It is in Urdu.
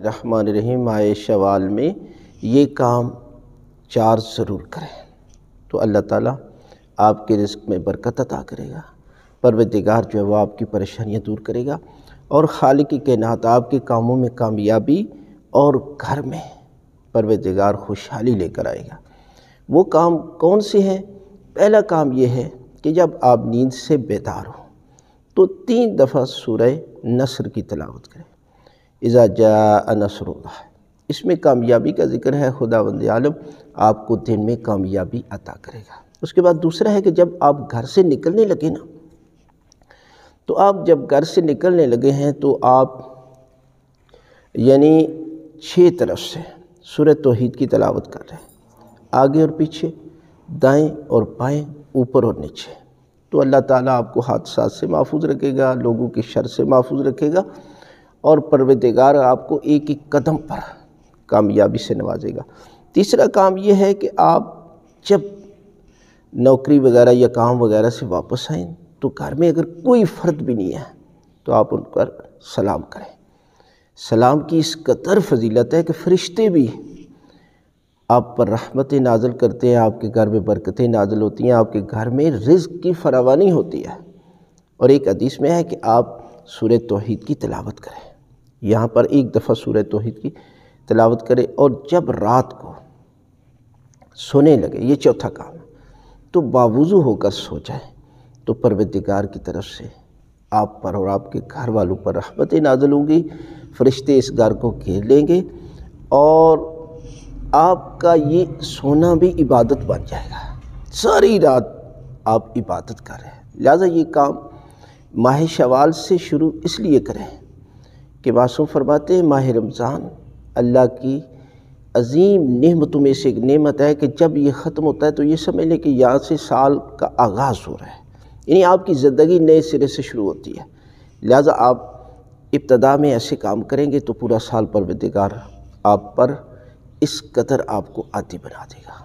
الرحمن الرحیم ماہ شوال میں یہ کام 4 ضرور کریں تو اللہ تعالیٰ آپ کے رزق میں برکت عطا کرے گا۔ پروردگار جو ہے وہ آپ کی پریشانیاں دور کرے گا اور خالق کائنات آپ کے کاموں میں کامیابی اور گھر میں پروردگار خوشحالی لے کر آئے گا۔ وہ کام کون سے ہیں؟ پہلا کام یہ ہے کہ جب آپ نیند سے بیدار ہوں تو 3 دفعہ سورہ نصر کی تلاوت کریں۔ اذا جاء نصر اللہ، اس میں کامیابی کا ذکر ہے۔ خداوند عالم آپ کو دن میں کامیابی عطا کرے گا۔ اس کے بعد دوسرا ہے کہ جب آپ گھر سے نکلنے لگے نا، تو آپ جب گھر سے نکلنے لگے ہیں تو آپ یعنی 6 طرف سے سورہ توحید کی تلاوت کر رہے ہیں، آگے اور پیچھے، دائیں اور بائیں، اوپر اور نیچے۔ تو اللہ تعالیٰ آپ کو حادثات سے محفوظ رکھے گا، لوگوں کی شر سے محفوظ رکھے گا اور پروردگار آپ کو ایک ایک قدم پر کامیابی سے نوازے گا۔ تیسرا کام یہ ہے کہ آپ جب نوکری وغیرہ یا کام وغیرہ سے واپس آئیں تو گھر میں اگر کوئی فرد بھی نہیں ہے تو آپ ان پر سلام کریں۔ سلام کی اس قدر فضیلت ہے کہ فرشتے بھی آپ پر رحمتیں نازل کرتے ہیں، آپ کے گھر میں برکتیں نازل ہوتی ہیں، آپ کے گھر میں رزق کی فراوانی ہوتی ہے۔ اور ایک حدیث میں ہے کہ آپ سورہ توحید کی تلاوت کریں، یہاں پر 1 دفعہ سورہ توحید کی تلاوت کریں، اور جب رات کو سونے لگے، یہ چوتھا کام ہے، تو باوضو ہو کر سو جائیں تو پروردگار کی طرف سے آپ پر اور آپ کے گھر والوں پر رحمتیں نازل ہوں گی۔ فرشتے اس گھر کو گھیر لیں گے اور آپ کا یہ سونا بھی عبادت بن جائے گا۔ ساری رات آپ عبادت کر رہے ہیں۔ لہٰذا یہ کام ماہ شوال سے شروع اس لیے کریں کہ معصوم فرماتے ہیں ماہ رمضان اللہ کی عظیم نعمتوں میں سے ایک نعمت ہے کہ جب یہ ختم ہوتا ہے تو یہ سمجھ لیں کہ یہاں سے سال کا آغاز ہو رہا ہے، یعنی آپ کی زندگی نئے سرے سے شروع ہوتی ہے۔ لہٰذا آپ ابتدا میں ایسے کام کریں گے تو پورا سال پروردگار آپ پر اس قدر آپ کو عادی بنا دے گا۔